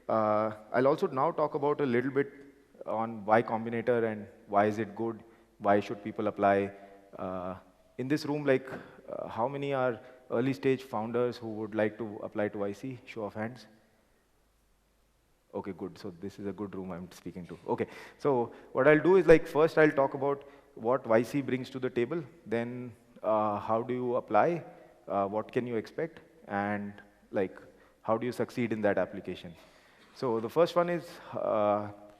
I'll also now talk about a little bit on Y Combinator and why is it good, why should people apply. Uh, in this room, like, how many are early stage founders who would like to apply to YC? Show of hands. Okay, good. So this is a good room I'm speaking to. Okay, so what I'll do is like first I'll talk about what YC brings to the table, then how do you apply, what can you expect, and like how do you succeed in that application. So the first one is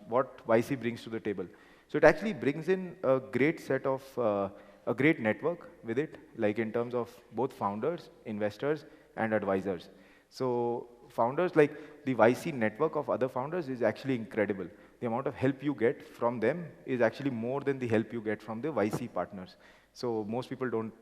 what YC brings to the table. So it actually brings in a great set of, a great network with it, like in terms of both founders, investors, and advisors. So founders, like the YC network of other founders is actually incredible. The amount of help you get from them is actually more than the help you get from the YC partners. So most people don't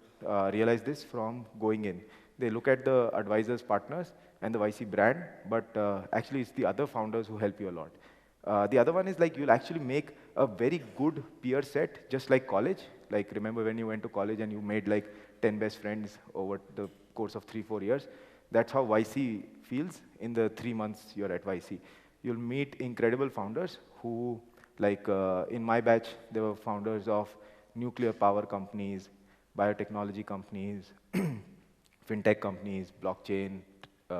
realize this from going in. They look at the advisors, partners, and the YC brand, but actually it's the other founders who help you a lot. The other one is like you'll actually make a very good peer set, just like college. Like remember when you went to college and you made like 10 best friends over the course of 3-4 years? That's how YC feels in the 3 months you're at YC. You'll meet incredible founders who, like in my batch, there were founders of nuclear power companies, biotechnology companies, fintech companies, blockchain,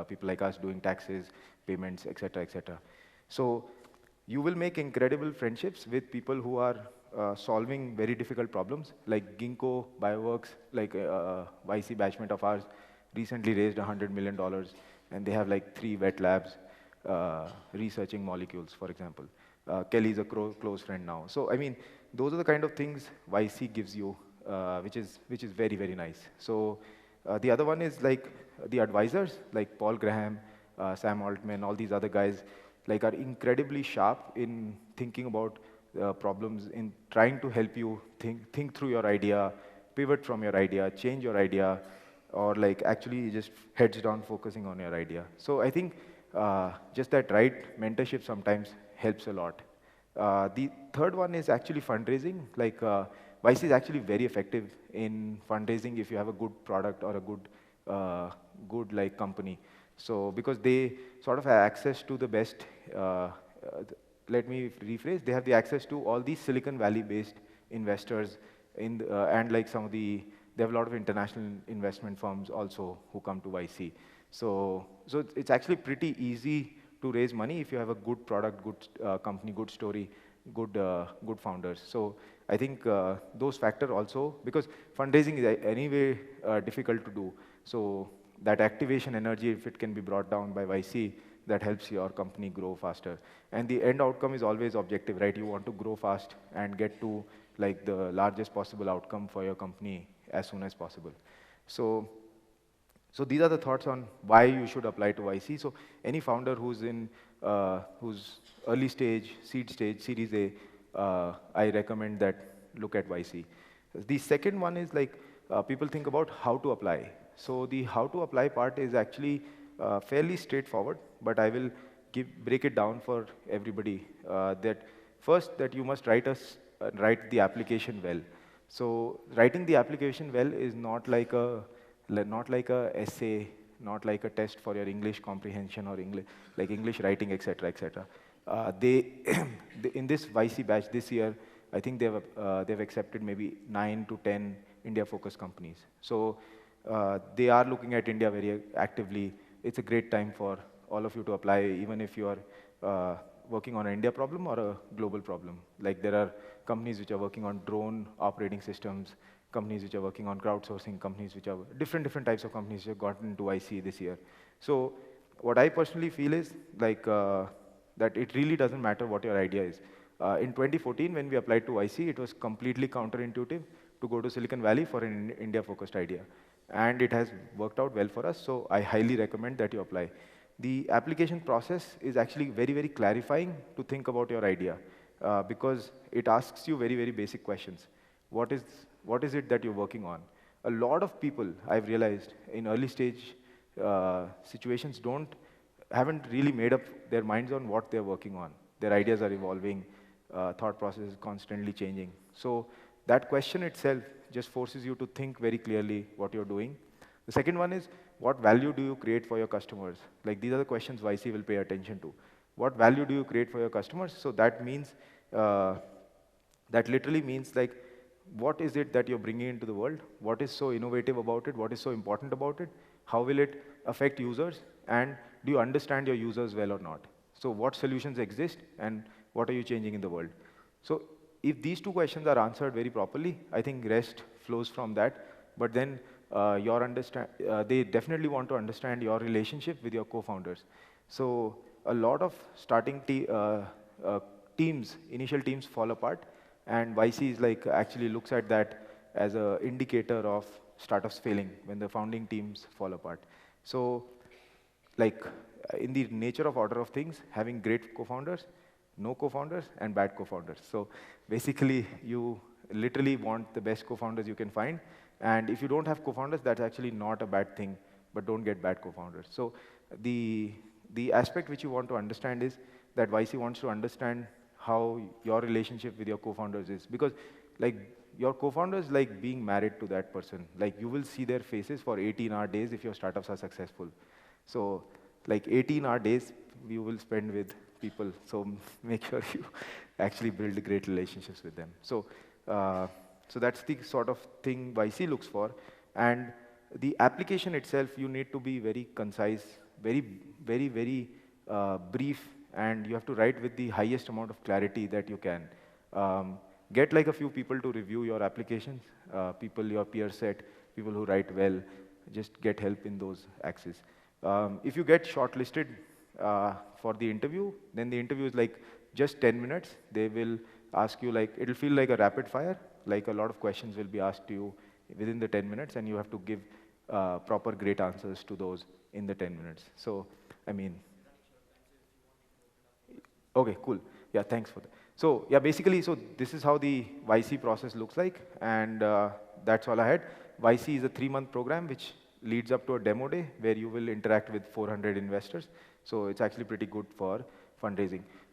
people like us doing taxes, payments, etc., etc. So you will make incredible friendships with people who are solving very difficult problems, like Ginkgo Bioworks, like YC batchmate of ours, recently raised $100 million, and they have like 3 wet labs researching molecules, for example. Kelly's a close friend now. So I mean, those are the kind of things YC gives you, which is very, very nice. So the other one is like the advisors, like Paul Graham, Sam Altman, all these other guys, like are incredibly sharp in thinking about problems, in trying to help you think through your idea, pivot from your idea, change your idea, or like actually just heads down focusing on your idea. So I think just that right mentorship sometimes helps a lot. The third one is actually fundraising. Like Vice is actually very effective in fundraising if you have a good product or a good like company. So because they sort of have access to the best, let me rephrase, they have the access to all these Silicon Valley-based investors and like some of they have a lot of international investment firms also who come to YC. So it's actually pretty easy to raise money if you have a good product, good company, good story, good founders. So I think those factor also, because fundraising is anyway difficult to do. So that activation energy, if it can be brought down by YC, that helps your company grow faster. And the end outcome is always objective, right? You want to grow fast and get to like the largest possible outcome for your company as soon as possible. So these are the thoughts on why you should apply to YC. So any founder who's in who's early stage, seed stage, Series A, I recommend that look at YC. The second one is like people think about how to apply. So the how to apply part is actually fairly straightforward, but I will break it down for everybody. That first, that you must write the application well. So writing the application well is not like a essay, not like a test for your English comprehension or English writing, etc., etc. In this YC batch this year, I think they've accepted maybe 9 to 10 India-focused companies. So they are looking at India very actively. It's a great time for all of you to apply, even if you are working on an India problem or a global problem. Like there are companies which are working on drone operating systems, companies which are working on crowdsourcing, companies which are different types of companies which have gotten into IC this year. So what I personally feel is like that it really doesn't matter what your idea is. In 2014, when we applied to IC, it was completely counterintuitive to go to Silicon Valley for an India-focused idea. And it has worked out well for us, so I highly recommend that you apply. The application process is actually very, very clarifying to think about your idea because it asks you very, very basic questions. What is it that you're working on? A lot of people, I've realized, in early stage situations haven't really made up their minds on what they're working on. Their ideas are evolving, thought process is constantly changing. So that question itself just forces you to think very clearly what you're doing. The second one is, what value do you create for your customers? Like these are the questions YC will pay attention to. what value do you create for your customers? So that means, that literally means like, what is it that you're bringing into the world? What is so innovative about it? What is so important about it? How will it affect users? And do you understand your users well or not? So what solutions exist and what are you changing in the world? So if these two questions are answered very properly, I think rest flows from that. But then they definitely want to understand your relationship with your co-founders. So a lot of uh, initial teams fall apart, and YC is like actually looks at that as an indicator of startups failing when the founding teams fall apart. So like in the nature of order of things, having great co-founders, no co-founders, and bad co-founders. So basically, you literally want the best co-founders you can find. And if you don't have co-founders, that's actually not a bad thing, but don't get bad co-founders. So the, the aspect which you want to understand is that YC wants to understand how your relationship with your co-founders is. Because like your co-founders like being married to that person. Like you will see their faces for 18-hour days if your startups are successful. So like 18-hour days you will spend with people. So make sure you actually build great relationships with them. Uh, so that's the sort of thing YC looks for. And the application itself, you need to be very concise, very brief, and you have to write with the highest amount of clarity that you can. Get like a few people to review your applications, people, your peer set, people who write well, just get help in those axes. If you get shortlisted for the interview, then the interview is like just 10 minutes. They will ask you like, it'll feel like a rapid fire, like a lot of questions will be asked to you within the 10 minutes, and you have to give proper great answers to those in the 10 minutes. So, I mean, okay, cool. Yeah, thanks for that. So, yeah, basically, so this is how the YC process looks like, and that's all I had. YC is a 3-month program which leads up to a demo day where you will interact with 400 investors. So it's actually pretty good for fundraising.